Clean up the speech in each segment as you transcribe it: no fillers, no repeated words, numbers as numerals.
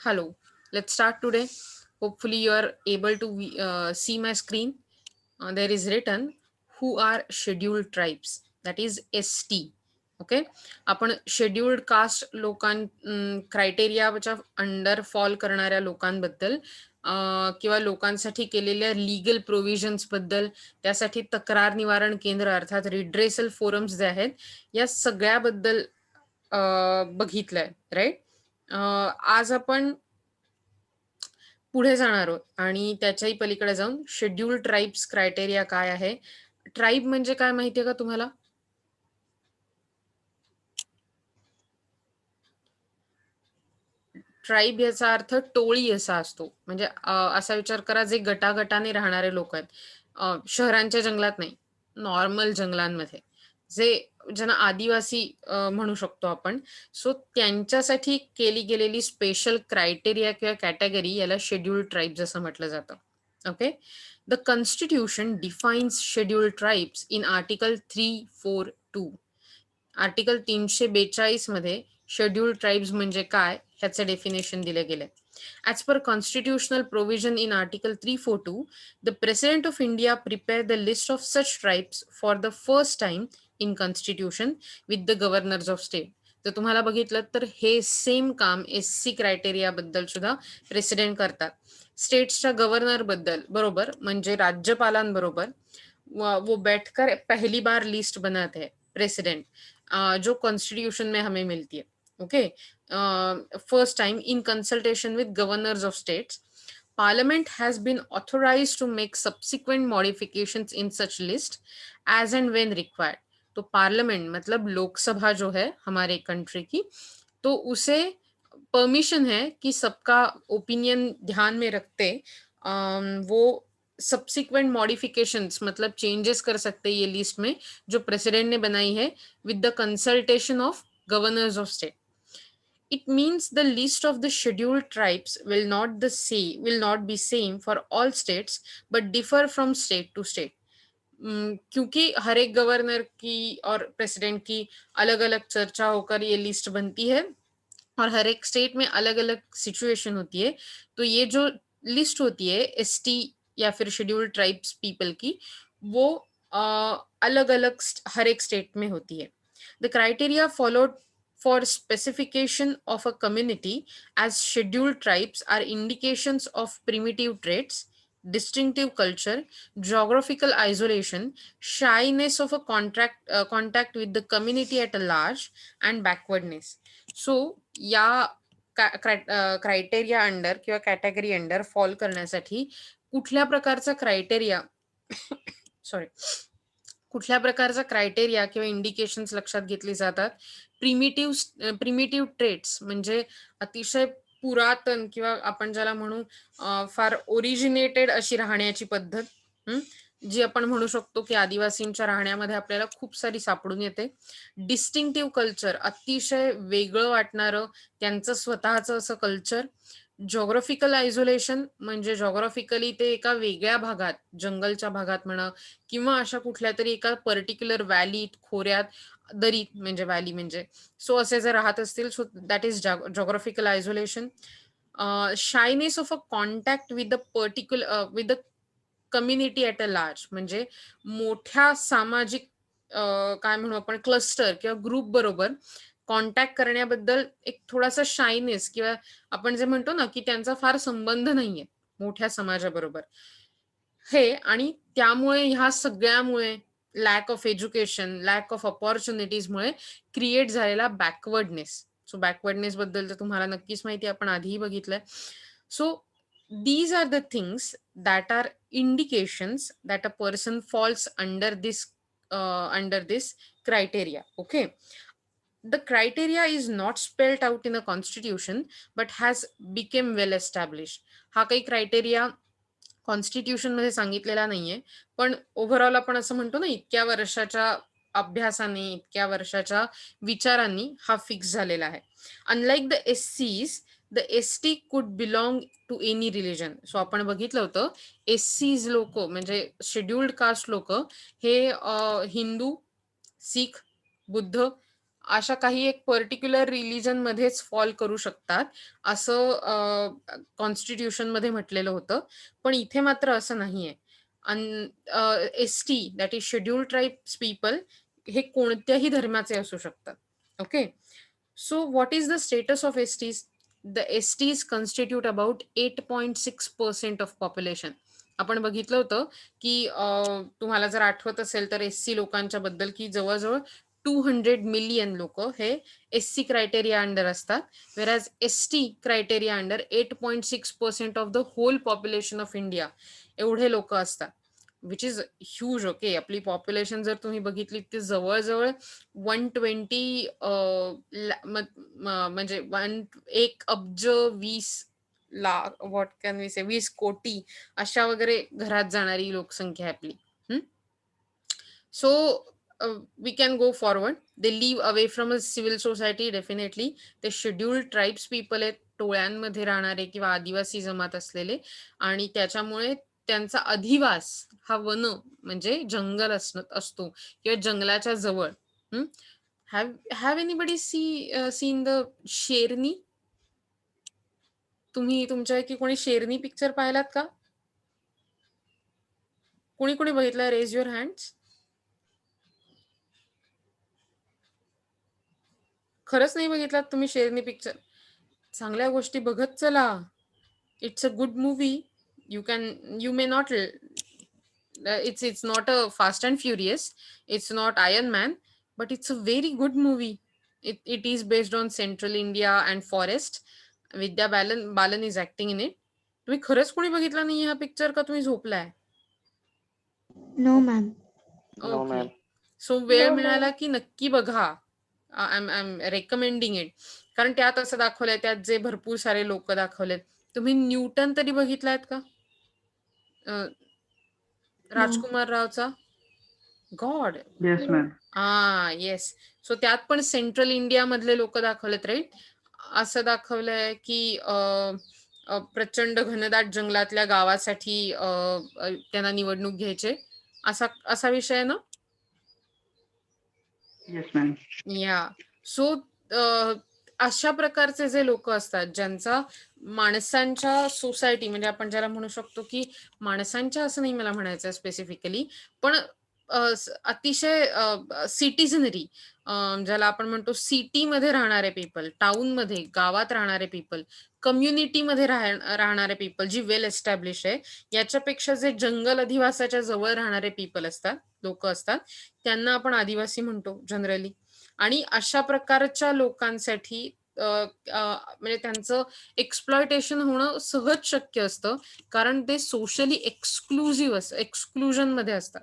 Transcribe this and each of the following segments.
Hello, let's start today. Hopefully, you are able to see my screen. There is written who are scheduled tribes, that is ST. Okay, आपण scheduled caste क्रायटेरियाच्या under fall करणाऱ्या लोकांबद्दल किंवा लोकांसाठी केलेल्या legal provisions बद्दल, त्यासाठी तक्रार निवारण केंद्र अर्थात रिड्रेसल फोरम्स जे आहेत, या सगळ्याबद्दल बघितलंय, राईट. आज आपण पुढे जाणार आहोत आणि त्याच्याही पलीकडे जाऊन शेड्यूल्ड ट्राईब्स क्रायटेरिया काय आहे, ट्राईब म्हणजे काय माहितीये का तुम्हाला? ट्राईब याचा अर्थ टोळी असा असतो. म्हणजे असा विचार करा, जे गटागटाने राहणारे लोक आहेत. शहरांच्या जंगलात नाही, नॉर्मल जंगलांमध्ये, जे ज्यांना आदिवासी म्हणू शकतो आपण. सो त्यांच्यासाठी केली गेलेली स्पेशल क्रायटेरिया किंवा कॅटेगरी याला शेड्यूल्ड ट्राईब्स असं म्हटलं जातं. Okay. The constitution defines scheduled tribes in article 342. Article 342 मध्ये शेड्यूल्ड ट्राईब्स म्हणजे काय ह्याचे डेफिनेशन दिले गेले. As per constitutional provision in Article 342, the President of India prepare the list of such tribes for the first time in Constitution with the governors of state. जर तुम्हाला बघितलं तर हे सेम काम SC क्रायटेरिया बद्दल सुद्धा प्रेसिडेंट करतात. स्टेट्सच्या गव्हर्नर बद्दल, बरोबर, म्हणजे राज्यपालांबरोबर वो बैठकर पहली बार लिस्ट बनाते हैं प्रेसिडेंट, जो कॉन्स्टिट्यूशन में हमें मिलती है. Okay. First time in consultation with governors of states, Parliament has been authorized to make subsequent modifications in such list as and when required. तो पार्लियामेंट मतलब लोकसभा जो है हमारे कंट्री की, तो उसे परमिशन है कि सबका ओपिनियन ध्यान में रखते वो सब्सिक्वेंट मॉडिफिकेशंस मतलब चेंजेस कर सकते हैं ये लिस्ट में जो प्रेसिडेंट ने बनाई है विद the consultation of governors of state. It means the list of the scheduled tribes will not be same for all states but differ from state to state. क्योंकि हर एक गवर्नर की और प्रेसिडेंट की अलग अलग चर्चा होकर ये लिस्ट बनती है और हर एक स्टेट में अलग अलग सिचुएशन होती है. तो ये जो लिस्ट होती है एसटी या फिर शेड्यूल्ड ट्राइब्स पीपल की, वो अलग अलग हर एक स्टेट में होती है. The criteria followed for specification of a community as scheduled tribes are indications of primitive traits, distinctive culture, geographical isolation, shyness of a contact with the community at a large, and backwardness. So या criteria under किंवा category under fall करण्यासाठी कुठल्या प्रकारचा criteria sorry कुठल्या प्रकारचा criteria किंवा indications लक्षात घेतली जातात? प्रिमिटिव्ह ट्रेट्स म्हणजे अतिशय पुरातन किंवा आपण ज्याला म्हणू फार ओरिजिनेटेड अशी राहण्याची पद्धत, जी आपण म्हणू शकतो की आदिवासींच्या राहण्यामध्ये आपल्याला खूप सारी सापडून येते. डिस्टिंक्टिव्ह कल्चर, अतिशय वेगळं वाटणारं त्यांचं स्वतःचं असं कल्चर. जॉग्राफिकल आयझोलेशन म्हणजे जॉग्राफिकली ते एका वेगळ्या भागात, जंगलच्या भागात म्हणा किंवा अशा कुठल्या तरी एका पर्टिक्युलर व्हॅलीत, खोऱ्यात, दरीत म्हणजे व्हॅली म्हणजे, सो असे जर राहत असतील, so that is geographical isolation. Shyness of a contact with the community at a large म्हणजे मोठ्या सामाजिक काय म्हणू आपण क्लस्टर किंवा ग्रुप बरोबर कॉन्टॅक्ट करण्याबद्दल एक थोडासा शायनेस किंवा आपण जे म्हणतो ना की त्यांचा फार संबंध नाहीये मोठ्या समाजाबरोबर. हे आणि त्यामुळे ह्या सगळ्यामुळे lack of education, lack of अपॉर्च्युनिटीजमुळे क्रिएट झालेला बॅकवर्डनेस. सो बॅकवर्डनेस बद्दल तर तुम्हाला नक्कीच माहिती, आपण आधीही बघितलंय. So these are the things that are indications that a person falls under this criteria. Okay. The criteria is not spelled out in a constitution but has become well established. हा काही क्रायटेरिया कॉन्स्टिट्यूशन मध्ये सांगितलेला नाहीये, पण overall आपण असं म्हणतो ना, इतक्या वर्षाच्या अभ्यासाने, इतक्या वर्षाच्या विचारांनी हा फिक्स झालेला आहे. अनलाइक द एससीज, the ST could belong to any religion. So आपण बघितलं होतं, एससीज लोक म्हणजे शेड्युल्ड कास्ट लोक हे हिंदू, सिख, बुद्ध अशा काही एक पर्टिक्युलर रिलिजनमध्येच फॉल करू शकतात, असं कॉन्स्टिट्यूशनमध्ये म्हटलेलं होतं. पण इथे मात्र असं नाहीये. ST that is scheduled tribes people हे कोणत्याही धर्माचे असू शकतात. Okay. So what is the status of S-tease? The S-tease constitute about 8.6% of population. आपण बघितलं होतं, की तुम्हाला जर आठवत असेल तर एस-सी लोकांच्या बद्दल, की जवळ-जवळ 200 मिलियन लोकं हे एस-सी क्रायटेरिया अंडर असतात. Whereas ST criteria under 8.6% of the whole population of India एवढे लोकं असतात. Which is huge. ओके. आपली पॉप्युलेशन जर तुम्ही बघितली तर जवळ-जवळ 120 म्हणजे 1 अब्ज 20 लाख व्हॉट कॅन वी से 20 कोटी अशा वगैरे घरात जाणारी लोकसंख्या आहे आपली. हं. So we can go forward. They live away from a civil society definitely. ते शेड्यूल्ड ट्राइब्स पीपल आहेत, टोळ्यांमध्ये राहणारे किंवा आदिवासी जमात असलेले आणि त्याच्यामुळे त्यांचा अधिवास हा वन म्हणजे जंगल असतो किंवा जंगलाच्या जवळ. हं. हॅव एनीबडी सीन द शेरनी? तुम्ही तुमच्यापैकी कोणी शेरनी पिक्चर पाहिलात का? कोणी बघितला? Raise your hands. खरंच नाही बघितलात तुम्ही शेरनी पिक्चर? चांगल्या गोष्टी बघत चला. It's a good movie. You may not it's not a Fast and Furious, it's not Iron Man, but it's a very good movie. It is based on Central India and forest. Vidya Balan is acting in it. तुम्ही खरंच कोणी बघितला नाही हा picture का तुम्ही झोपलाय? No ma'am. No okay. Ma'am. So वेळ मिळाला की नक्की बघा. I am recommending it. कारण त्यात असं दाखवलंय, त्यात जे भरपूर सारे लोक दाखवलेत. तुम्ही न्यूटन तरी बघितलायत का? Uh, no. राजकुमार रावचा God. Yes ma'am. Yes. So त्यात पण सेंट्रल इंडिया मधले लोक दाखवलेत, राईट? असं दाखवलंय की प्रचंड घनदाट जंगलातल्या गावासाठी त्यांना निवडणूक घ्यायचे, असा असा विषय आहे ना? Yes ma'am. या. सो अशा प्रकारचे जे लोक असतात, ज्यांचा माणसांच्या सोसायटी म्हणजे आपण ज्याला म्हणू शकतो, की माणसांच्या असं नाही मला म्हणायचं स्पेसिफिकली, पण अतिशय सिटिझनरी, ज्याला आपण म्हणतो सिटीमध्ये राहणारे पीपल, टाउनमध्ये, गावात राहणारे पीपल, कम्युनिटीमध्ये राहणारे पीपल, जी वेल एस्टॅब्लिश आहे, याच्यापेक्षा जे जंगल अधिवासाच्या जवळ राहणारे पीपल असतात, लोक असतात, त्यांना आपण आदिवासी म्हणतो जनरली. आणि अशा प्रकारच्या लोकांसाठी म्हणजे त्यांचं एक्सप्लॉयटेशन होणं सहज शक्य असतं, कारण ते सोशली एक्सक्लुजनमध्ये असतात.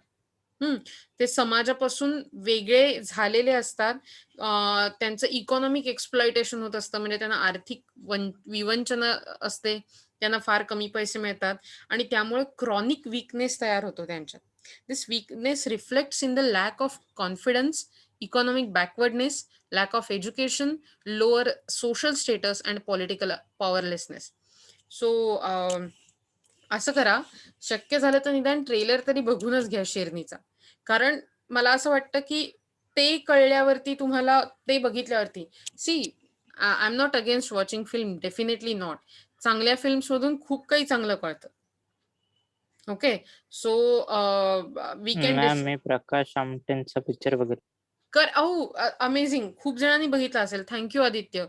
हं. ते समाजापासून वेगळे झालेले असतात. त्यांचं इकॉनॉमिक एक्सप्लॉयटेशन होत असतं, म्हणजे त्यांना आर्थिक विवंचना असते. त्यांना फार कमी पैसे मिळतात आणि त्यामुळे क्रॉनिक वीकनेस तयार होतो त्यांच्यात. This weakness reflects in the lack of confidence, economic backwardness, lack of education, lower social status and political powerlessness. So असं करा, शक्य झालं तर निदान ट्रेलर तरी बघूनच घ्या शेरनीचा. कारण मला असं वाटतं, की ते कळल्यावरती तुम्हाला ते बघितल्यावरती see I am not against watching film, definitely not. चांगल्या फिल्म्समधून खूप काही चांगलं कळतं. Okay. So we can ma'am मी प्रकाश आमटेंचा पिक्चर बघितला. अमेझिंग. खूप जणांनी बघितला असेल. Thank you Aditya.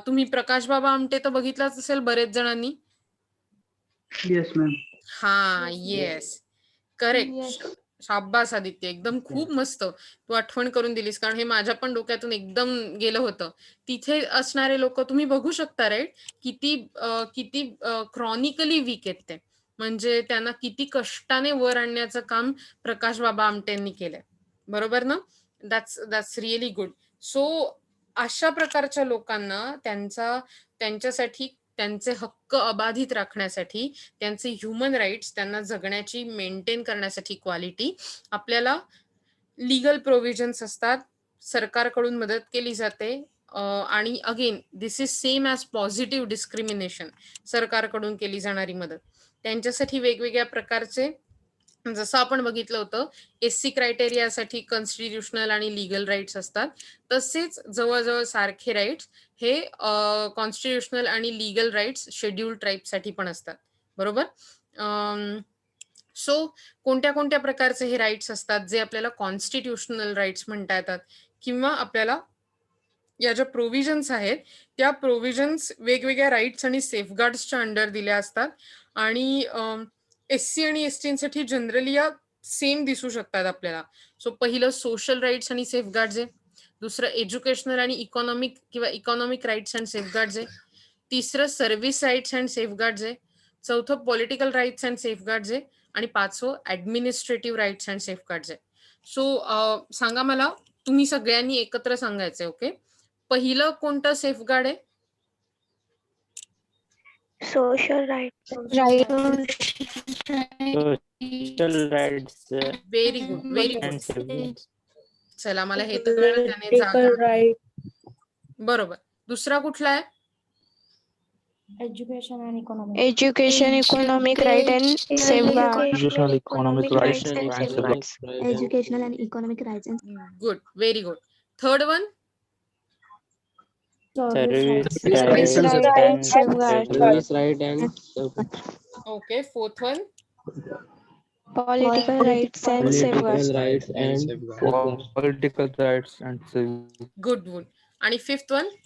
तुम्ही प्रकाश बाबा आमटे तर बघितलाच असेल बरेच जणांनी. Yes ma'am. Yes. Correct. Yes. शाब्बास आदित्य. एकदम खूप मस्त. तू आठवण करून दिलीस, कारण हे माझ्या पण डोक्यातून एकदम गेलं होतं. तिथे असणारे लोकं तुम्ही बघू शकता, राईट? किती क्रॉनिकली वीक आहेत ते. म्हणजे त्यांना किती कष्टाने वर आणण्याचं काम प्रकाश बाबा आमटेंनी केलंय. बरोबर ना? That's really good. सो अशा प्रकारच्या लोकांना त्यांच्यासाठी त्यांचे हक्क अबाधित राखण्यासाठी, त्यांचे ह्युमन राइट्स त्यांना जगण्याची मेंटेन करण्यासाठी क्वालिटी आपल्याला लीगल प्रोव्हिजन्स असतात. सरकारकडून मदत केली जाते. आणि again this is same as positive discrimination. सरकारकडून केली जाणारी मदत. त्यांच्यासाठी वेगवेगळ्या प्रकारचे जसं आपण बघितलं होतं SC क्रायटेरियासाठी कॉन्स्टिट्यूशनल आणि लीगल राईट्स असतात, तसेच जवळजवळ सारखे राईट्स हे कॉन्स्टिट्यूशनल आणि लीगल राईट्स शेड्यूल्ड ट्राईबसाठी पण असतात, बरोबर. सो कोणत्या कोणत्या प्रकारचे हे राईट्स असतात जे आपल्याला कॉन्स्टिट्यूशनल राईट्स म्हणता येतात, किंवा आपल्याला या ज्या प्रोव्हिजन्स आहेत त्या प्रोव्हिजन्स वेगवेगळ्या राईट्स आणि सेफगार्ड्सच्या अंडर दिल्या असतात, आणि SC आणि ST जनरली या सेम दिसू शकतात आपल्याला. सो पहिलं सोशल राईट्स आणि सेफगार्ड्स आहे, दुसरं एज्युकेशनल आणि इकॉनॉमिक किंवा इकॉनॉमिक राईट्स अँड सेफगार्ड्स आहे, तिसरं सर्व्हिस राईट्स अँड सेफगार्ड्स आहे, चौथं पॉलिटिकल राईट्स अँड सेफगार्ड्स आहे, आणि पाचवं ऍडमिनिस्ट्रेटिव्ह राईट्स अँड सेफगार्ड्स आहे. सो सांगा मला, तुम्ही सगळ्यांनी एकत्र सांगायचंय. ओके, पहिलं कोणतं सेफगार्ड आहे? Social rights. Social rights very good, very good. And savings. चला, मला हे तर कळलं, त्याने जागा. बरोबर. दुसरा कुठला आहे? Education and economic. Education, economic right and safeguard. Educational, economic rights and safeguards. Educational and economic rights and good, very good. Third one? Service Service rights right and and safeguard. Savings. right and okay, fourth one? Political rights and safeguards. rights and political rights and civil. Good good. आणि fifth one?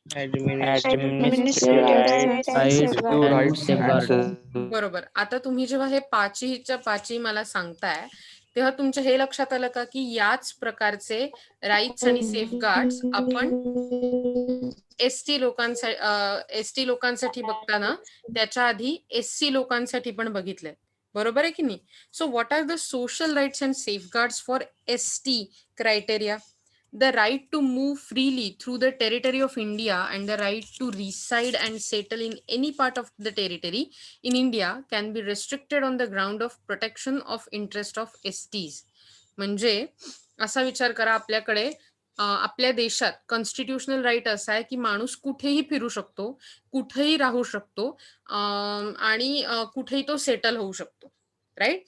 Administrative rights Rights and and safeguards. बरोबर. आता तुम्ही जेव्हा हे पाचीच्या पाची मला सांगताय, तेव्हा तुमच्या हे लक्षात आलं का की याच प्रकारचे राईट्स आणि सेफगार्ड्स आपण ST लोकांसाठी बघताना त्याच्या आधी SC लोकांसाठी पण बघितले, बरोबर आहे की नाही. So what are the social rights and safeguards for ST criteria? The right to move freely through the territory of India and the right to reside and settle in any part of the territory in India can be restricted on the ground of protection of interest of STs. म्हणजे असा विचार करा, आपल्याकडे आपल्या देशात constitutional right असा आहे की माणूस कुठेही फिरू शकतो, कुठेही राहू शकतो, आणि कुठेही तो सेटल होऊ शकतो, राईट.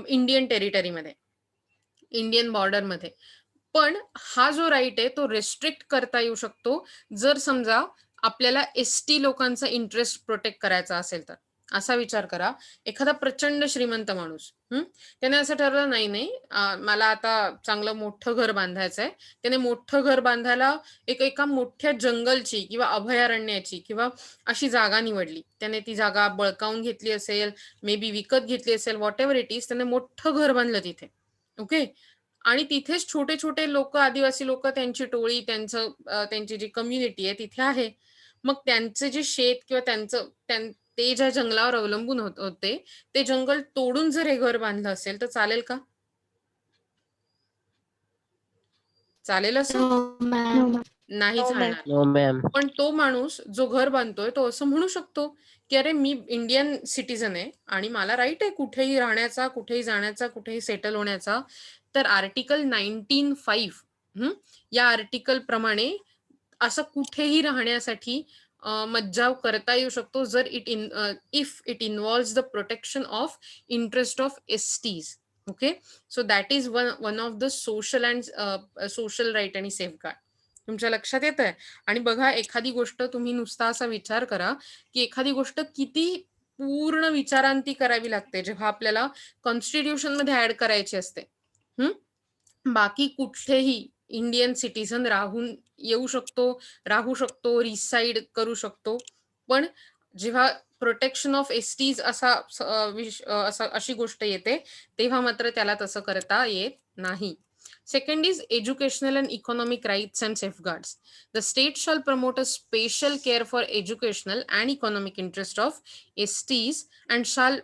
इंडियन टेरिटरीमध्ये, इंडियन बॉर्डरमध्ये. पण हा जो राईट आहे तो रेस्ट्रिक्ट करता येऊ शकतो जर समजा आपल्याला ST लोकांचा इंटरेस्ट प्रोटेक्ट करायचा असेल तर. असा विचार करा, एखादा प्रचंड श्रीमंत माणूस, त्याने असं ठरवलं, नाही मला आता चांगलं मोठं घर बांधायचं आहे. त्याने मोठं घर बांधायला एका मोठ्या जंगलची किंवा अभयारण्याची किंवा अशी जागा निवडली. त्याने ती जागा बळकावून घेतली असेल, मे बी विकत घेतली असेल, व्हॉट एव्हर इट इज, त्याने मोठं घर बांधलं तिथे. ओके, आणि तिथेच छोटे छोटे लोक, आदिवासी लोक, त्यांची टोळी, त्यांची जी कम्युनिटी आहे तिथे आहे. मग त्यांचे जे शेत किंवा ते ज्या जंगलावर अवलंबून होते ते जंगल तोडून जर हे घर बांधलं असेल तर चालेल का? चालेल असं? No, ma'am. नाही चालणार. No ma'am. पण तो माणूस जो घर बांधतोय तो असं म्हणू शकतो की अरे मी इंडियन सिटीजन आहे आणि मला राईट आहे कुठेही राहण्याचा, कुठेही जाण्याचा, कुठेही सेटल होण्याचा. तर आर्टिकल 19(5) या आर्टिकल प्रमाणे असं कुठेही राहण्यासाठी मज्जाव करता येऊ शकतो जर if it involves the protection of interest of STs. Okay, so that is one of the social right आणि सेफगार्ड. तुमच्या लक्षात येत आहे? आणि बघा, एखादी गोष्ट तुम्ही नुसता असा विचार करा की एखादी गोष्ट किती पूर्ण विचारांती करावी लागते जेव्हा आपल्याला कॉन्स्टिट्यूशन मध्ये ऍड करायची असते. बाकी कुठेही इंडियन सिटीझन राहू शकतो, रिसाइड करू शकतो. पण जेव्हा प्रोटेक्शन ऑफ STs अशी गोष्ट येते तेव्हा मात्र त्याला तसं करता येत नाही. Second is educational and economic rights and safeguards. The state shall promote a special care for educational and economic interest of STs and shall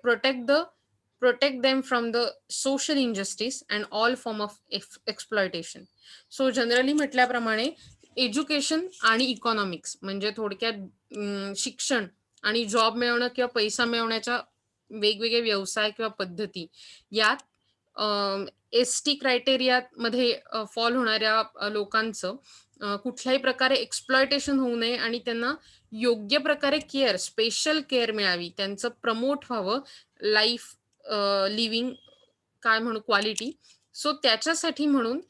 protect them from the social injustice and all form of exploitation. So generally म्हटल्याप्रमाणे education आणि economics म्हणजे थोडक्यात शिक्षण आणि job मिळवणं किंवा पैसा मिळवण्याच्या वेगवेगळे व्यवसाय किंवा पद्धती यात ST क्रायटेरियामध्ये फॉल होणाऱ्या लोकांचं कुठल्याही प्रकारे एक्सप्लॉयटेशन होऊ नये आणि त्यांना योग्य प्रकारे केअर, स्पेशल केअर मिळावी, त्यांचं प्रमोट व्हावं, लाईफ लिव्हिंग काय म्हणू क्वालिटी. सो त्याच्यासाठी म्हणून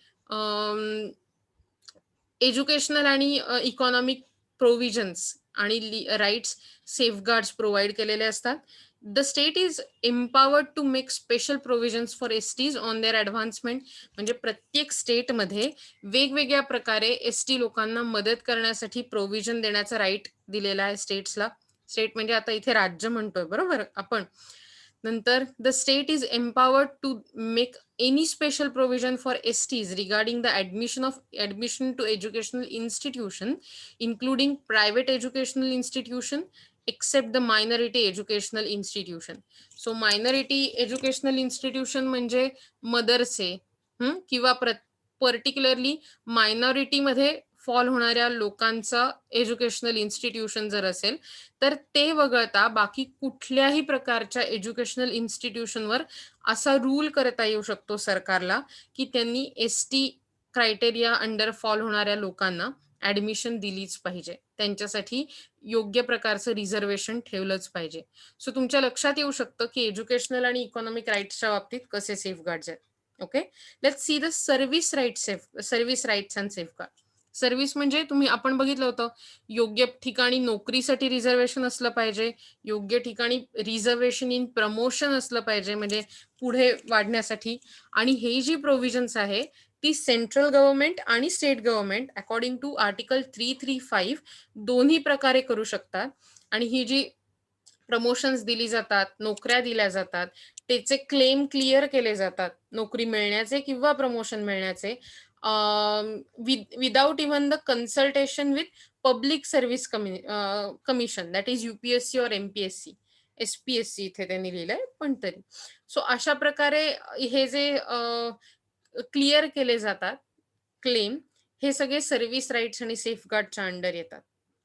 एज्युकेशनल आणि इकॉनॉमिक प्रोव्हिजन्स आणि राईट्स सेफगार्ड्स प्रोव्हाइड केलेले असतात. The state is empowered to make special provisions for STs on their advancement. म्हणजे प्रत्येक स्टेटमध्ये वेगवेगळ्या प्रकारे एसटी लोकांना मदत करण्यासाठी प्रोव्हिजन देण्याचा राईट दिलेला आहे स्टेट्सला. स्टेट म्हणजे आता इथे राज्य म्हणतोय बरोबर आपण. नंतर the state is empowered to make any special provision for STs regarding the admission to educational institution, including private educational institution, except the minority educational institution. So minority educational institution म्हणजे मदरसे किंवा पर्टिक्युलरली मायनॉरिटी मध्ये fall होणाऱ्या लोकांचा educational institution जर असेल तर ते वगळता बाकी कुठल्याही प्रकारच्या एज्युकेशनल इन्स्टिट्यूशनवर असा रूल करता येऊ शकतो सरकारला की त्यांनी एसटी क्रायटेरिया अंडर फॉल होणाऱ्या लोकांना ऍडमिशन दिलीच पाहिजे, त्यांच्यासाठी योग्य प्रकारचं रिझर्वेशन ठेवलंच पाहिजे. सो तुमच्या लक्षात येऊ शकतं की एज्युकेशनल आणि इकॉनॉमिक राईट्सच्या बाबतीत कसे सेफगार्ड्स आहेत. Okay, let's see the service rights and safeguard. Service म्हणजे आपण बघितलं होतं योग्य ठिकाणी नोकरीसाठी रिझर्वेशन असलं पाहिजे, योग्य ठिकाणी रिझर्वेशन इन प्रमोशन असलं पाहिजे म्हणजे पुढे वाढण्यासाठी. आणि हे जी प्रोव्हिजन्स आहे ती सेंट्रल गव्हर्नमेंट आणि state government according to article 335 दोन्ही प्रकारे करू शकतात. आणि ही जी प्रमोशन्स दिली जातात, नोकऱ्या दिल्या जातात, त्याचे क्लेम क्लिअर केले जातात, नोकरी मिळण्याचे किंवा प्रमोशन मिळण्याचे, without even the consultation with public service commission, that is UPSC और MPSC. SPSC इथे त्यांनी लिहिलंय पण तरी. सो अशा प्रकारे हे जे क्लिअर केले जातात क्लेम, हे सगळे सर्व्हिस राईट्स आणि सेफगार्डच्या अंडर येतात.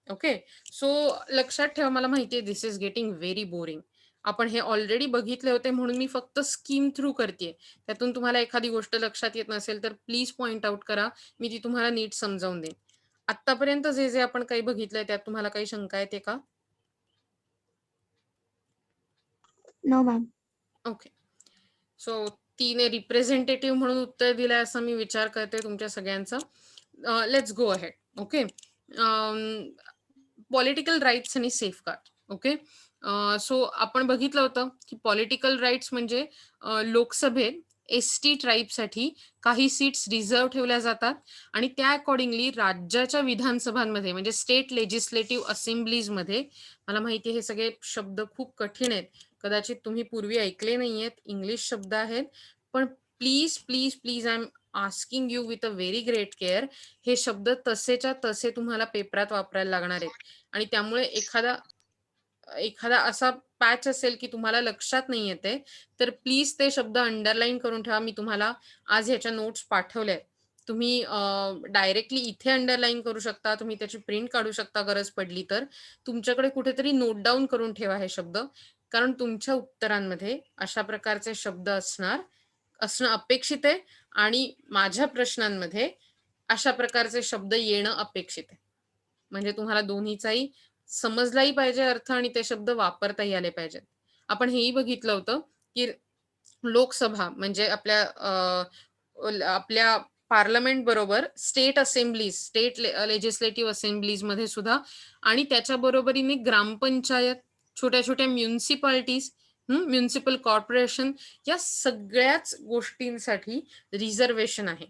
ओके, सो लक्षात ठेवा, मला माहितीये दिस इज गेटिंग व्हेरी बोरिंग. आपण हे ऑलरेडी बघितले होते म्हणून मी फक्त स्कीम थ्रू करते. त्यातून तुम्हाला एखादी गोष्ट लक्षात येत नसेल तर प्लीज पॉइंट आउट करा, मी ती तुम्हाला नीट समजावून देईन. आतापर्यंत जे जे आपण काही बघितलंय त्यात तुम्हाला काही शंका येते का? No ma'am. ओके, सो तिने रिप्रेझेंटेटिव्ह म्हणून उत्तर दिलंय असं मी विचार करते तुमच्या सगळ्यांचा. Let's go ahead. Okay, political rights आणि सेफगार्ड. ओके, सो आपण बघितलं होतं की पॉलिटिकल राईट्स म्हणजे लोकसभेत एसटी ट्राईबसाठी काही सीट्स रिझर्व्ह ठेवल्या जातात आणि त्या अकॉर्डिंगली राज्याच्या विधानसभांमध्ये म्हणजे स्टेट लेजिस्लेटिव्ह असेंब्लीजमध्ये, मला माहिती हे सगळे शब्द खूप कठीण आहेत, कदाचित तुम्ही पूर्वी ऐकले नाहीयेत, इंग्लिश शब्द आहेत, पण please please please I am asking you with a very great care, हे शब्द तसेच्या तसे तुम्हाला पेपरात वापरायला लागणार आहेत. आणि त्यामुळे एखादा असा पॅच असेल की तुम्हाला लक्षात नाही येते तर प्लीज ते शब्द अंडरलाईन करून ठेवा. मी तुम्हाला आज ह्याच्या नोट्स पाठवल्या, तुम्ही डायरेक्टली इथे अंडरलाईन करू शकता, तुम्ही त्याची प्रिंट काढू शकता गरज पडली तर. तुमच्याकडे कुठेतरी नोट डाऊन करून ठेवा हे शब्द, कारण तुमच्या उत्तरांमध्ये अशा प्रकारचे शब्द असणं अपेक्षित आहे आणि माझ्या प्रश्नांमध्ये अशा प्रकारचे शब्द येणं अपेक्षित आहे. म्हणजे तुम्हाला दोन्हीचाही समजलाही पाहिजे अर्थ आणि ते शब्द वापरताही आले पाहिजेत. आपण हेही बघितलं होतं की लोकसभा म्हणजे आपल्या पार्लमेंट बरोबर state assemblies, state legislative assemblies मध्ये सुद्धा आणि त्याच्या बरोबरीने ग्रामपंचायत, छोट्या छोट्या म्युन्सिपालिटीज, म्युन्सिपल कॉर्पोरेशन, या सगळ्याच गोष्टींसाठी रिझर्वेशन आहे.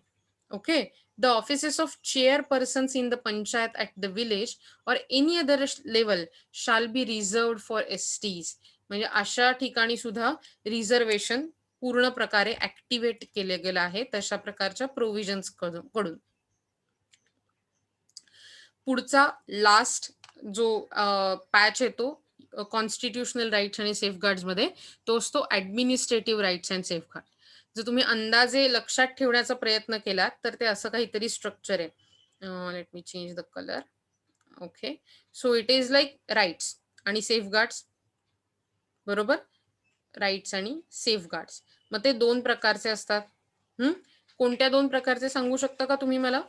Okay, the offices of chairpersons in the panchayat at the village or any other level shall be reserved for STs. म्हणजे अशा ठिकाणी सुद्धा रिझर्वेशन पूर्ण प्रकारे ऍक्टिव्हेट केले गेलं आहे तशा प्रकारच्या प्रोव्हिजन्स कडून. पुढचा लास्ट जो पॅच येतो कॉन्स्टिट्युशनल राईट्स आणि सेफगार्ड्स मध्ये, तो असतो ऍडमिनिस्ट्रेटिव्ह राईट्स अँड सेफगार्ड. जर तुम्ही अंदाजे लक्षात ठेवण्याचा प्रयत्न केला तर ते असं काहीतरी स्ट्रक्चर आहे. Let me change the colour. Okay, so it is like rights आणि सेफगार्ड्स, बरोबर, राईट्स आणि सेफगार्ड्स. मग ते दोन प्रकारचे असतात. कोणत्या दोन प्रकारचे सांगू शकता का तुम्ही मला?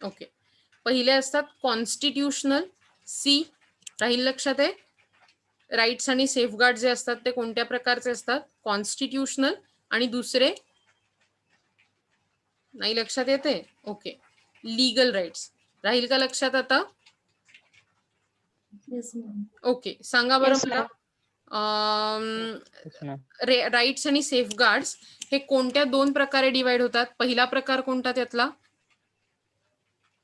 ओके, पहिले असतात कॉन्स्टिट्युशनल, सी राहील लक्षात आहे, राईट्स आणि सेफगार्ड जे असतात ते कोणत्या प्रकारचे असतात? कॉन्स्टिट्यूशनल आणि दुसरे नाही लक्षात येते? Okay, legal rights. राहील का लक्षात आता? ओके, सांगा बरं Yes, मला. Yes, ma'am. राईट्स आणि सेफगार्ड्स हे कोणत्या 2 प्रकारे डिवाइड होतात? पहिला प्रकार कोणता त्यातला?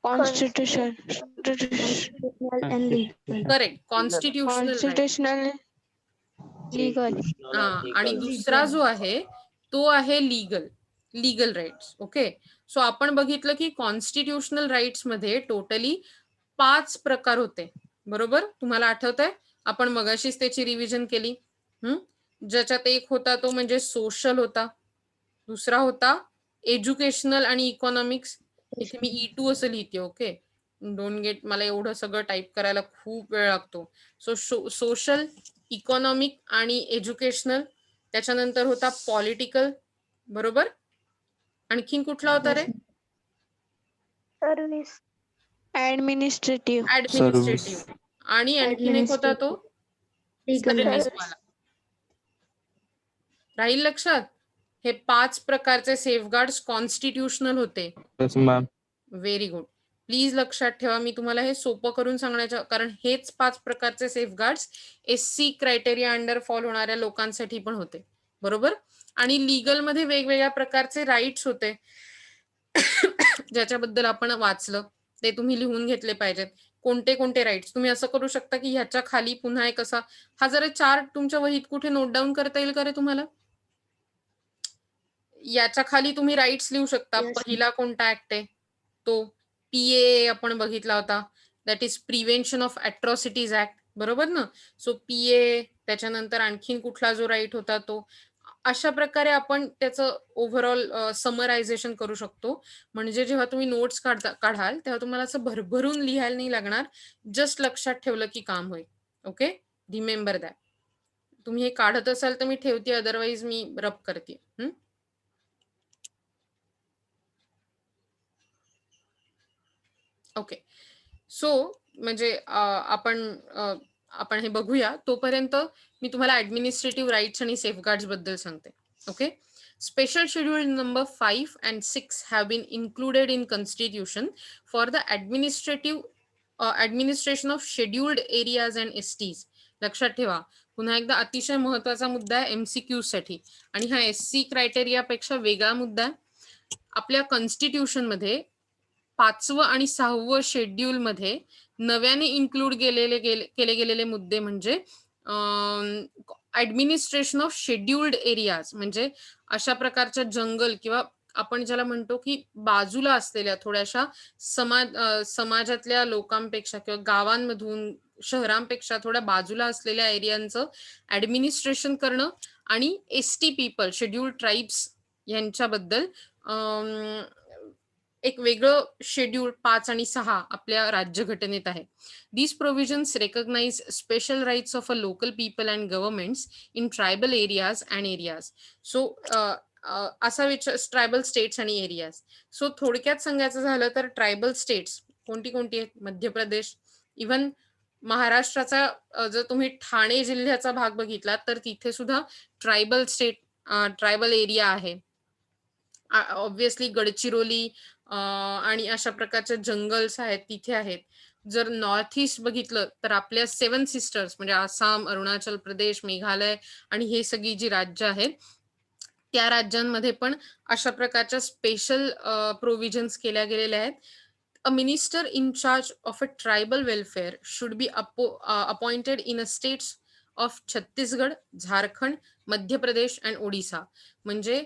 Constitutional and legal. Correct, constitutional right. Constitutional, legal. आणि दुसरा जो आहे तो आहे लीगल राईट्स. ओके, सो आपण बघितलं की कॉन्स्टिट्यूशनल राईट्स मध्ये टोटली 5 प्रकार होते, बरोबर? तुम्हाला आठवतंय? आपण मगाशीच त्याची रिव्हिजन केली. ज्याच्यात एक होता तो म्हणजे सोशल होता, दुसरा होता एज्युकेशनल आणि इकॉनॉमिक्स. इथे मी E2 असं लिहिते. ओके, डोंट गेट, मला एवढं सगळं टाईप करायला खूप वेळ लागतो. सो सोशल, इकॉनॉमिक आणि एज्युकेशनल. त्याच्यानंतर होता पॉलिटिकल, बरोबर? आणखीन कुठला होता रे? सर्व्हिस. Administrative, administrative. आणि आणखीन एक होता तो legal सर्व्हिस rights. वाला. राहील लक्षात? हे 5 प्रकारचे सेफगार्ड्स कॉन्स्टिट्यूशनल होते. Yes, ma'am. Very good. Please लक्षात ठेवा, मी तुम्हाला हे सोपं करून सांगण्याच्या, कारण हेच 5 प्रकारचे safeguards SC criteria under fall होणाऱ्या लोकांसाठी पण होते, बरोबर? आणि लीगल मध्ये वेगवेगळ्या प्रकारचे राईट्स होते ज्याच्याबद्दल आपण वाचलं, ते तुम्ही लिहून घेतले पाहिजेत. कोणते कोणते राईट्स. तुम्ही असं करू शकता की ह्याच्या खाली पुन्हा एक असा हा जरा चार्ट तुमच्या वहीत कुठे नोट डाऊन करता येईल का रे तुम्हाला? याच्या खाली तुम्ही राईट्स लिहू शकता. Yes. पहिला कोणता ऍक्ट आहे? तो PA आपण बघितला होता, that is prevention of अॅट्रॉसिटीज act, बरोबर ना? सो PA, त्याच्यानंतर आणखीन कुठला जो राईट होता तो. अशा प्रकारे आपण त्याचं ओव्हरऑल समरायझेशन करू शकतो. म्हणजे जेव्हा तुम्ही नोट्स काढाल तेव्हा तुम्हाला असं भरभरून लिहायला नाही लागणार, जस्ट लक्षात ठेवलं की काम होईल. Okay, remember that. तुम्ही हे काढत असाल तर मी ठेवते, अदरवाईज मी रब करते. ओके, सो म्हणजे आपण हे बघूया. तोपर्यंत मी तुम्हाला ऍडमिनिस्ट्रेटिव्ह राईट्स आणि सेफगार्ड्स बद्दल सांगते. Okay, special schedule number 5 and 6 have been included in constitution for the administration of scheduled areas and STs. लक्षात ठेवा, पुन्हा एकदा अतिशय महत्वाचा मुद्दा आहे MCQ साठी, आणि हा SC क्रायटेरिया पेक्षा वेगळा मुद्दा आहे. आपल्या कॉन्स्टिट्यूशन मध्ये 5वं आणि 6वं शेड्यूल मध्ये नव्याने इन्क्लूड केले गेलेले मुद्दे म्हणजे ऍडमिनिस्ट्रेशन ऑफ शेड्युल्ड एरियाज, म्हणजे अशा प्रकारच्या जंगल किंवा आपण ज्याला म्हणतो की बाजूला असलेल्या थोड्याशा समाजातल्या लोकांपेक्षा किंवा गावांमधून शहरांपेक्षा थोड्या बाजूला असलेल्या एरियांचं ऍडमिनिस्ट्रेशन करणं, आणि ST पीपल, शेड्युल्ड ट्राईब्स यांच्याबद्दल एक वेगळं शेड्यूल 5 आणि 6 आपल्या राज्यघटनेत आहे. These provisions recognize special rights of a local people and governments in tribal areas and areas. So असा ट्रायबल स्टेट्स आणि एरियाज. सो थोडक्यात सांगायचं झालं तर ट्रायबल स्टेट्स कोणती कोणती आहेत? मध्य प्रदेश, इव्हन महाराष्ट्राचा जर तुम्ही ठाणे जिल्ह्याचा भाग बघितला तर तिथे सुद्धा ट्रायबल एरिया आहे. ऑब्व्हियसली गडचिरोली आणि अशा प्रकारचे जंगल्स आहेत तिथे आहेत. जर नॉर्थ ईस्ट बघितलं तर आपल्या 7 सिस्टर्स म्हणजे आसाम, अरुणाचल प्रदेश, मेघालय आणि हे सगळी जी राज्य आहेत त्या राज्यांमध्ये पण अशा प्रकारच्या स्पेशल प्रोव्हिजन्स केल्या गेलेल्या आहेत. A minister in charge of a tribal welfare should be appointed in a states of Chhattisgarh, Jharkhand, Madhya Pradesh and Odisha. म्हणजे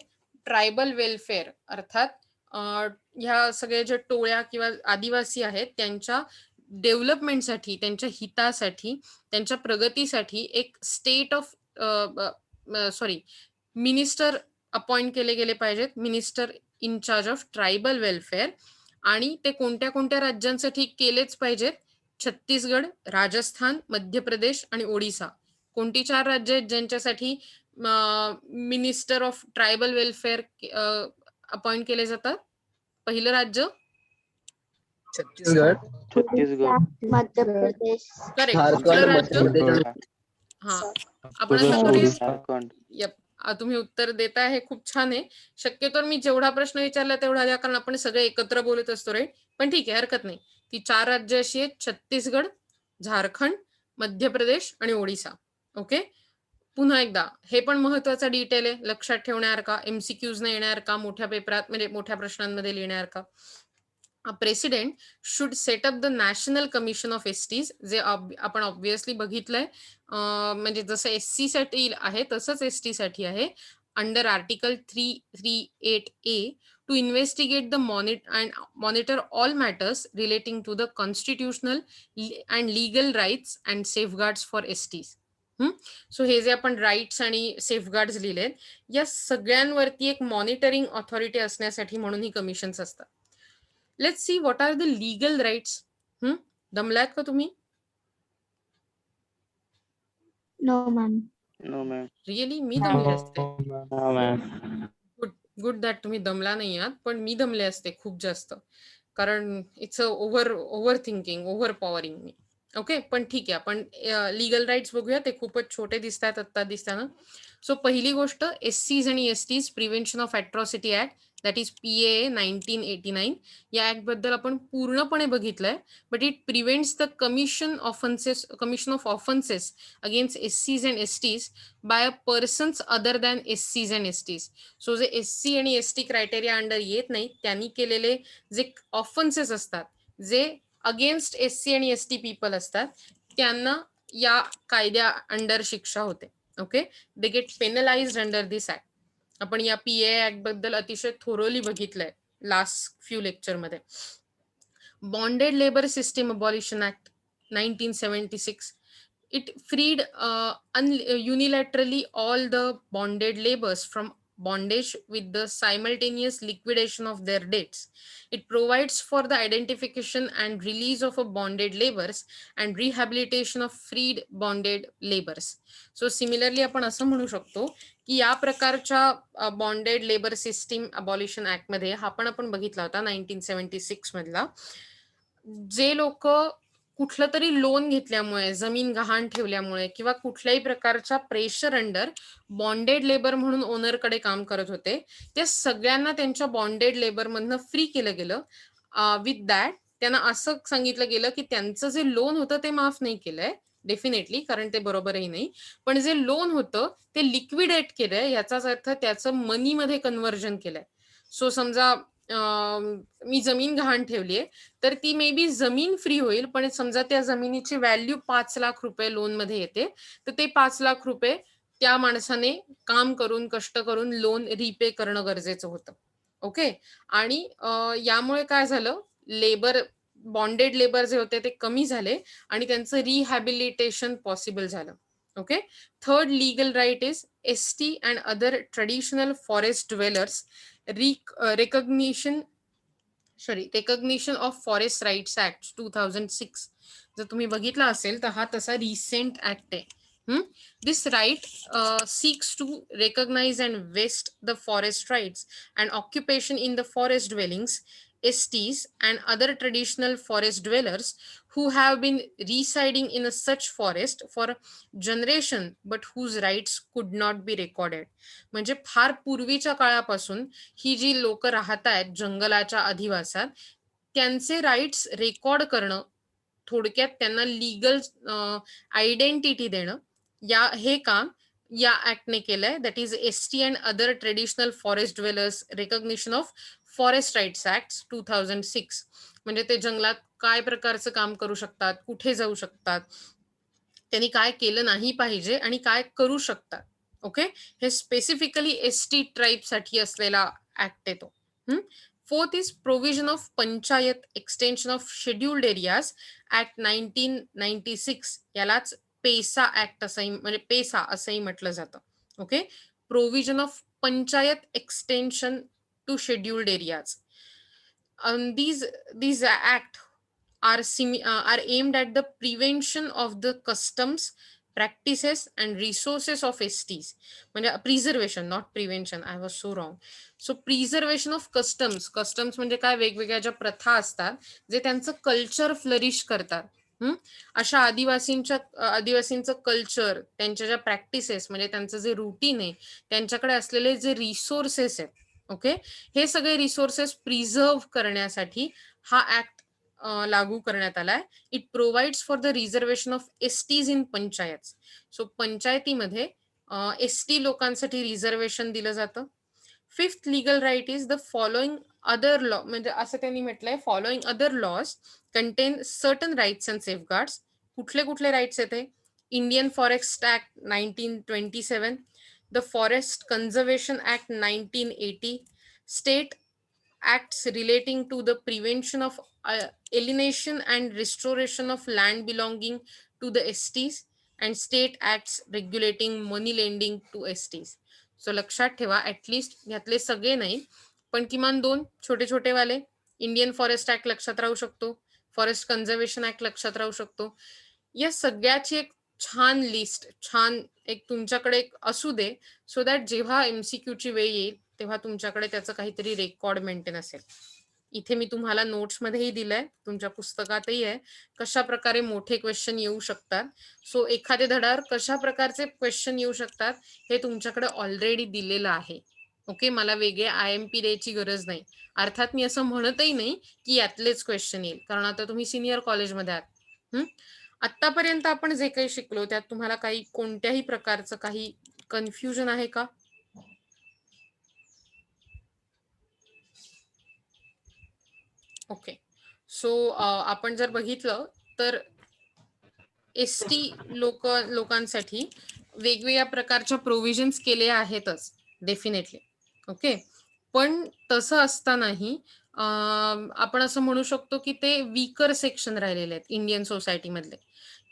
ट्रायबल वेलफेअर अर्थात ह्या सगळ्या ज्या टोळ्या किंवा आदिवासी आहेत त्यांच्या डेव्हलपमेंटसाठी, त्यांच्या हितासाठी, त्यांच्या प्रगतीसाठी एक मिनिस्टर अपॉइंट केले गेले पाहिजेत, minister in charge of tribal welfare. आणि ते कोणत्या कोणत्या राज्यांसाठी केलेच पाहिजेत? छत्तीसगड, राजस्थान, मध्य प्रदेश आणि ओडिसा. कोणती 4 राज्य आहेत ज्यांच्यासाठी minister of tribal welfare appoint केले जातात? पहिलं राज्य छत्तीसगड. मध्य प्रदेश. करेक्ट. दुसरं राज्य हा आपण असं Odisha. करूया. Jharkhand. यप तुम्ही उत्तर देताय हे खूप छान आहे. शक्यतो मी जेवढा प्रश्न विचारला तेवढा द्या, कारण आपण सगळे एकत्र बोलत असतो राईट. पण ठीक आहे, हरकत नाही. ती 4 राज्य अशी आहेत: छत्तीसगड, झारखंड, मध्य प्रदेश आणि ओडिसा. ओके. पुन्हा एकदा हे पण महत्वाचा डिटेल आहे, लक्षात ठेवण्यासारखा, एमसीक्यूज न येण्यासारखा, मोठ्या पेपरात म्हणजे मोठ्या प्रश्नांमध्ये लिहिण्यासारखा. President should set up the national commission of STs, जे आपण ऑब्व्हियसली बघितलंय. म्हणजे जसं एससी साठी आहे तसंच एसटी साठी आहे, under article 338A, to investigate the monitor all matters relating to the constitutional and legal rights and safeguards for STs. So हे जे आपण राईट्स आणि सेफगार्ड्स लिहिलेत, या सगळ्यांवरती एक मॉनिटरिंग ऑथॉरिटी असण्यासाठी म्हणून ही कमिशन्स असतात. Let's see what are the legal rights. दमलात का तुम्ही? No, ma'am. No, ma'am. Really मी दमले असते. No, ma'am. गुड दॅट तुम्ही दमला नाही आहात, पण मी दमले असते खूप जास्त, कारण it's a over thinking, over powering me. Okay, पण ठीक आहे, आपण लीगल राईट्स बघूया. ते खूपच छोटे दिसत आहेत आत्ता दिसताना. सो पहिली गोष्ट, एससीज आणि STs prevention of atrocity act, that is PAA 1989. या ऍक्ट बद्दल आपण पूर्णपणे बघितलंय. But it prevents the commission of offences against एससीज and STs bye a persons other than एससीज and STs. So जे एससी आणि एसटी क्रायटेरिया अंडर येत नाही त्यांनी केलेले जे ऑफेन्सेस असतात, जे अगेन्स्ट एससी आणि एसटी पीपल असतात, त्यांना या कायद्या अंडर शिक्षा होते. Okay, they get penalised under this act. आपण या PAA ऍक्ट बद्दल अतिशय थोरोली बघितलंय लास्ट फ्यू लेक्चर मध्ये. Bonded labour system abolition act 1976. It freed unilaterally all the bonded laborers from bondage with the simultaneous liquidation of their debts. It provides for the identification and release of a bonded laborers and rehabilitation of freed bonded laborers. So similarly आपण असं म्हणू शकतो की या प्रकारच्या bonded labour system abolition act मध्ये हा पण आपण बघितला होता 1976 मधला. जे लोक कुठलं तरी लोन घेतल्यामुळे, जमीन गहाण ठेवल्यामुळे किंवा कुठल्याही प्रकारच्या प्रेशर अंडर बॉन्डेड लेबर म्हणून ओनरकडे काम करत होते, त्या सगळ्यांना त्यांच्या बॉन्डेड लेबर मधनं फ्री केलं गेलं. विथ दॅट त्यांना असं सांगितलं गेलं की त्यांचं जे लोन होतं ते माफ नाही केलंय डेफिनेटली, कारण ते बरोबरही नाही, पण जे लोन होतं ते लिक्विडेट केलंय, याचाच अर्थ त्याचं मनीमध्ये कन्व्हर्जन केलंय. सो समजा मी जमीन गहाण ठेवलीये, तर ती मे बी जमीन फ्री होईल, पण समजा त्या जमिनीची व्हॅल्यू 5 लाख रुपये लोन मध्ये येते, तर ते 5 लाख रुपये त्या माणसाने काम करून, कष्ट करून लोन रिपे करणं गरजेचं होतं. ओके, आणि यामुळे काय झालं, बॉन्डेड लेबर जे होते ते कमी झाले आणि त्यांचं रिहॅबिलिटेशन पॉसिबल झालं. Okay. Third legal right is ST and other traditional forest dwellers recognition of forest rights act 2006. जर तुम्ही बघितला असेल तर हा तसा रिसेंट ऍक्ट आहे. This right seeks to recognize and vest the forest rights and occupation in the forest dwellings, STs, and other traditional forest dwellers who have been residing in a such forest for generation but whose rights could not be recorded. म्हणजे फार पूर्वीच्या काळापासून ही जी लोक राहत आहेत जंगलाच्या अधिवासात, त्यांचे राईट्स रेकॉर्ड करणं, थोडक्यात त्यांना लीगल आयडेंटिटी देणं, हे काम या ऍक्टने केलंय. That is ST and other traditional forest dwellers recognition of forest rights act 2006. म्हणजे ते जंगलात काय प्रकारचं काम करू शकतात, कुठे जाऊ शकतात, त्यांनी काय केलं नाही पाहिजे आणि काय करू शकतात. ओके, हे स्पेसिफिकली एसटी ट्राईब साठी असलेला ऍक्ट आहे तो. Fourth is provision of panchayat extension of scheduled areas act 1996. यालाच पेसा ऍक्ट असंही, म्हणजे पेसा असंही म्हटलं जातं. Okay, provision of panchayat extension to scheduled areas. These act are aimed at the prevention of the customs, practices and resources of STs. म्हणजे preservation, not prevention. I was so wrong. So preservation of customs म्हणजे काय, वेगवेगळ्या ज्या प्रथा असतात जे त्यांचं culture flourish करतात, अशा आदिवासींचं कल्चर, त्यांच्या ज्या प्रॅक्टिसेस म्हणजे त्यांचं जे रुटीन आहे, त्यांच्याकडे असलेले जे रिसोर्सेस आहेत, ओके, हे सगळे रिसोर्सेस प्रिझर्व करण्यासाठी हा ऍक्ट लागू करण्यात आलाय. It provides for the reservation of STs in panchayat. So पंचायतीमध्ये एसटी लोकांसाठी रिझर्वेशन दिलं जातं. Fifth legal right is the following other law, म्हणजे असं त्यांनी म्हटलंय, following other laws contain certain rights and safeguards. कुठले राईट्स येते? Indian forest act 1927, the forest conservation act 1980, state acts relating to the prevention of alienation and restoration of land belonging to the STs, and state acts regulating money lending to STs. So लक्षात ठेवा, at least यातले सगळे नाही पण किमान 2 छोटे वाले. Indian forest act लक्षात राहू शकतो, फॉरेस्ट कन्झर्वेशन ऍक्ट लक्षात राहू शकतो. या सगळ्याची एक छान लिस्ट, छान एक तुमच्याकडे एक असू दे, सो दॅट जेव्हा MCQ ची वेळ येईल तेव्हा तुमच्याकडे त्याचं काहीतरी रेकॉर्ड मेंटेन असेल. इथे मी तुम्हाला नोट्समध्येही दिलंय, तुमच्या पुस्तकातही आहे, कशा प्रकारे मोठे क्वेश्चन येऊ शकतात. सो एखाद्या धड्यावर कशा प्रकारचे क्वेश्चन येऊ शकतात हे तुमच्याकडे ऑलरेडी दिलेलं आहे. ओके, मला वेगळे IMP द्यायची गरज नाही. अर्थात मी असं म्हणतही नाही की यातलेच क्वेश्चन येईल, कारण आता तुम्ही सिनियर कॉलेजमध्ये आहात. आतापर्यंत आपण जे काही शिकलो त्यात तुम्हाला काही कोणत्याही प्रकारचं काही कन्फ्युजन आहे का? ओके, सो आपण जर बघितलं तर ST लोकांसाठी वेगवेगळ्या प्रकारच्या प्रोव्हिजन्स केले आहेतच डेफिनेटली. ओके, पण तसं असतानाही आपण असं म्हणू शकतो की ते वीकर सेक्शन राहिलेले आहेत इंडियन सोसायटी मधले.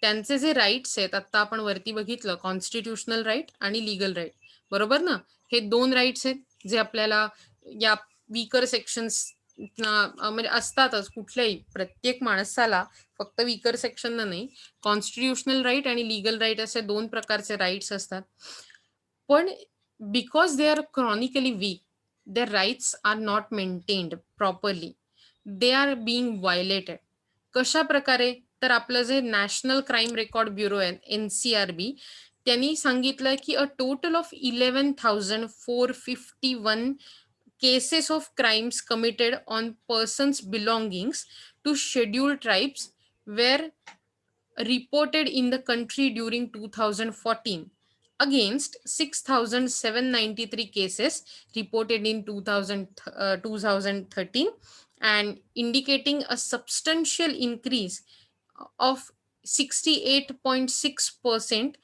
त्यांचे जे राईट्स आहेत, आता आपण वरती बघितलं, कॉन्स्टिट्युशनल राईट आणि लीगल राईट, बरोबर ना? हे 2 राईट्स आहेत जे आपल्याला या वीकर सेक्शन्स म्हणजे असतातच. कुठल्याही प्रत्येक माणसाला फक्त वीकर सेक्शन नाही, कॉन्स्टिट्युशनल राईट आणि लीगल राईट असे 2 प्रकारचे राईट्स असतात. पण because they are chronically weak, their rights are not maintained properly, they are being violated. कशा प्रकारे? तर आपलं जे नॅशनल क्राईम रेकॉर्ड ब्युरो आहे NCRB, त्यांनी सांगितलं की a total of 11,451 cases of crimes committed on persons belongings to scheduled tribes were reported in the country during 2014 against 6,793 cases reported in 2013, and indicating a substantial increase of 68.6%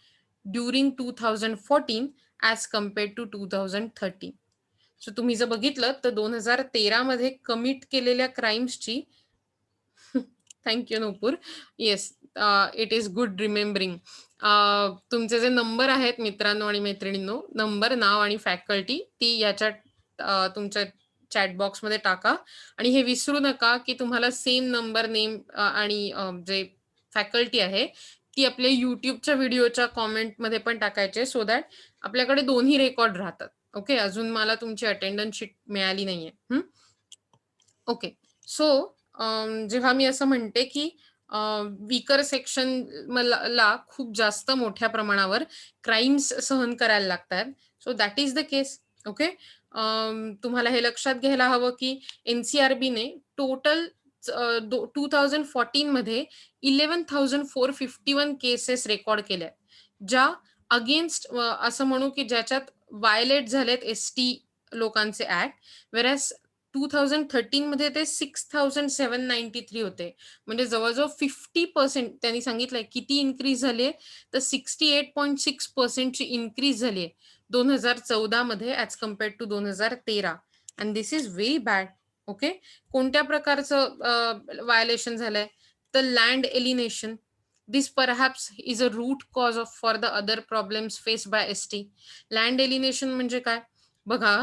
during 2014 as compared to 2013. So तुम्ही जर बघितलं तर 2013 मध्ये commit केलेल्या क्राईम्सची thank you Nupur, yes, it is good remembering. तुमचे जे number आहेत मित्रांनो आणि मैत्रिणींनो, नंबर, नाव आणि फॅकल्टी ती याच्या तुमच्या चॅट बॉक्समध्ये टाका. आणि हे विसरू नका की तुम्हाला सेम नंबर, नेम आणि जे फॅकल्टी आहे ती आपल्या युट्यूबच्या व्हिडिओच्या कॉमेंटमध्ये पण टाकायचे, सो दॅट आपल्याकडे दोन्ही रेकॉर्ड राहतात. ओके, अजून मला तुमची अटेंडन्स शीट मिळाली नाहीये. ओके, सो जेव्हा मी असं म्हणते की वीकर सेक्शन ला खूप जास्त मोठ्या प्रमाणावर क्राईम्स सहन करायला लागतात, so that is the case. Okay, तुम्हाला हे लक्षात घ्यायला हवं की NCRB ने टोटल 2014 मध्ये 11,451 केसेस रेकॉर्ड केल्या, ज्या अगेन्स्ट असं म्हणू की ज्याच्यात व्हायलेट झालेत ST लोकांचे ऍक्ट, वेरॅज 2013 मध्ये ते 6,793 होते. म्हणजे जवळजवळ 50% त्यांनी सांगितलंय. किती इन्क्रीज झाली? तर 68.6% ची इन्क्रीज झाली 2014 मध्ये as compared to 2013. And this is very bad. Okay, कोणत्या प्रकारचं व्हायलेशन झालंय? तर land alienation. This perhaps is a root cause for the other problems faced by ST. Land alienation म्हणजे काय? बघा,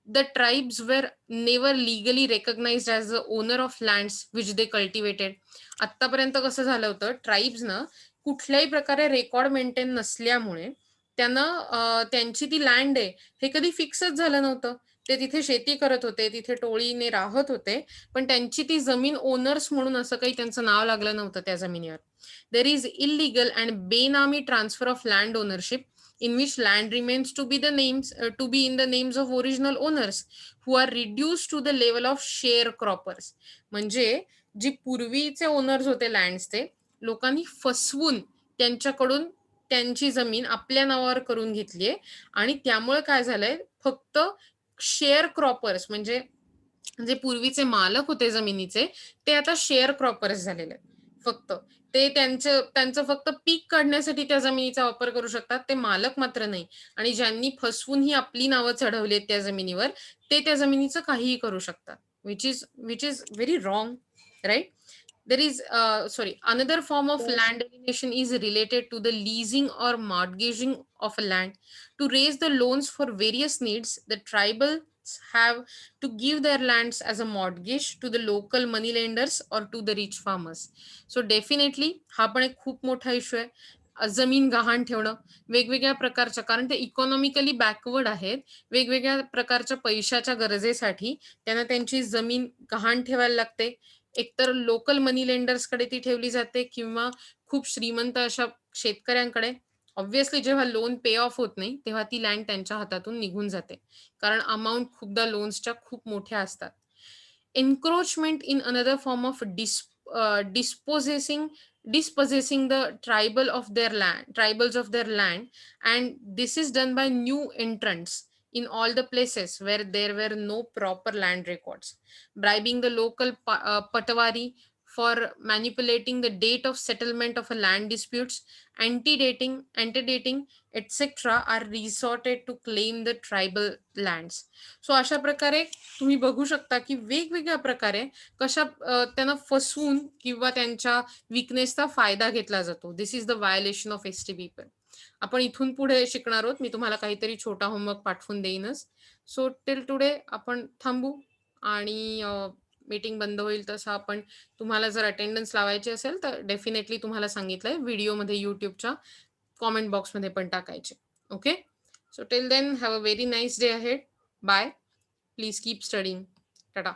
the tribes were never legally recognized as the owner of lands which they cultivated. आतापर्यंत कसं झालं होतं, tribes ना कुठल्याही प्रकारे रेकॉर्ड मेंटेन नसल्यामुळे त्यांना त्यांची ती लँड आहे हे कधी फिक्सच झालं नव्हतं. ते तिथे शेती करत होते, तिथे टोळीने राहत होते, पण त्यांची ती जमीन ओनर्स म्हणून असं काही त्यांचं नाव लागलं नव्हतं त्या जमिनीवर. देर इज इलिगल अँड बेनामी transfer of land ownership in which land remains to be in the names of original owners who are reduced to the level of sharecroppers. म्हणजे जी पूर्वीचे ओनर्स होते लँड्सचे, लोकांनी फसवून त्यांच्याकडून त्यांची जमीन आपल्या नावावर करून घेतलीये आणि त्यामुळे काय झालंय, फक्त शेअर क्रॉपर्स म्हणजे जे पूर्वीचे मालक होते जमिनीचे, ते आता शेअर क्रॉपर्स झालेले आहेत. फक्त ते त्यांचं फक्त पीक काढण्यासाठी त्या जमिनीचा वापर करू शकतात, ते मालक मात्र नाही. आणि ज्यांनी फसवून ही आपली नावं चढवली आहेत त्या जमिनीवर, ते त्या जमिनीचं काहीही करू शकतात. which is very wrong, right? There is another form of land alienation is related to the leasing or mortgaging of a land. To raise the loans for various needs, the tribals have to give their lands as a mortgage to the local money lenders or to the rich farmers. So definitely हा पण एक खूप मोठा issue आहे. जमीन गहाण ठेवणं वेगवेगळ्या प्रकारच्या, कारण ते इकॉनॉमिकली बॅकवर्ड आहेत, वेगवेगळ्या प्रकारच्या पैशाच्या गरजेसाठी त्यांना त्यांची जमीन गहाण ठेवायला लागते. एकतर लोकल मनी लेंडर्सकडे ती ठेवली जाते किंवा खूप श्रीमंत अशा शेतकऱ्यांकडे. ऑब्व्हियसली जेव्हा लोन पे ऑफ होत नाही तेव्हा ती लँड त्यांच्या हातातून निघून जाते, कारण अमाऊंट खूपदा लोन्सच्या खूप मोठ्या असतात. Encroachment in another form of dispossessing the tribals of their land, and this is done by new entrants in all the places where there were no proper land records, bribing the local patwari for manipulating the date of settlement of a land disputes, antedating etc. are resorted to claim the tribal lands. So अशा प्रकारे तुम्ही बघू शकता की वेगवेगळ्या प्रकारे कशा त्यांना फसवून किंवा त्यांच्या विकनेसचा फायदा घेतला जातो. This is the violation of ST people. आपण इथून पुढे शिकणार आहोत. मी तुम्हाला काहीतरी छोटा होमवर्क पाठवून देईनच. सो टिल टुडे आपण थांबू आणि मीटिंग बंद होईल तसं आपण, तुम्हाला जर अटेंडन्स लावायची असेल तर डेफिनेटली तुम्हाला सांगितलंय व्हिडिओमध्ये यूट्यूबच्या कॉमेंट बॉक्समध्ये पण टाकायचे. Okay, so till then have a very nice day ahead. Bye. Please keep studying. Tata.